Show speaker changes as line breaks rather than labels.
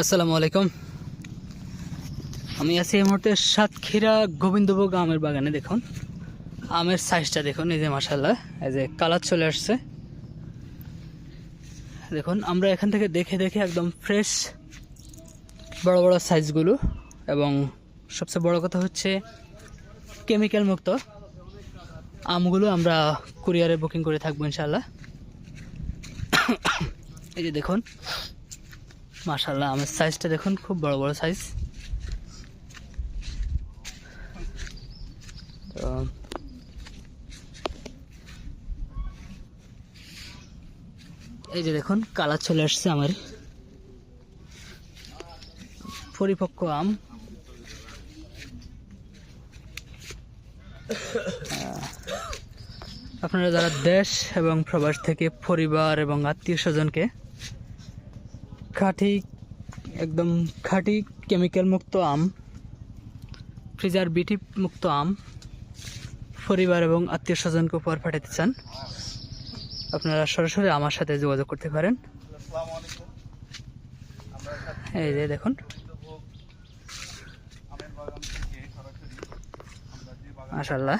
আসসালামু আলাইকুম। আমি আছি এই মুহূর্তে সাতক্ষীরা গোবিন্দভোগ আমের বাগানে। দেখুন আমের সাইজটা দেখুন, এই যে মাশাআল্লাহ, এই যে কালার চলে আসছে। দেখুন আমরা এখান থেকে দেখে দেখে একদম ফ্রেশ বড় বড় সাইজগুলো, এবং সবচেয়ে বড় কথা হচ্ছে কেমিক্যাল মুক্ত আমগুলো আমরা কুরিয়ারে বুকিং করে থাকবো ইনশাআল্লাহ। এই যে দেখুন মাশাআল্লাহ, আমের সাইজটা দেখুন, খুব বড় বড় সাইজ। তো এই যে দেখুন কালার চলে আসছে আমার পরিপক্ক আম। আপনারা যারা দেশ এবং প্রবাস থেকে পরিবার এবং আত্মীয় স্বজনকে একদম খাঁটি কেমিক্যাল মুক্ত আম, প্রিজারভেটিভ মুক্ত আম পরিবার এবং আত্মীয় স্বজনকে উপহার পাঠাতে চান, আপনারা সরাসরি আমার সাথে যোগাযোগ করতে পারেন। এই যে দেখুন মাশাআল্লাহ।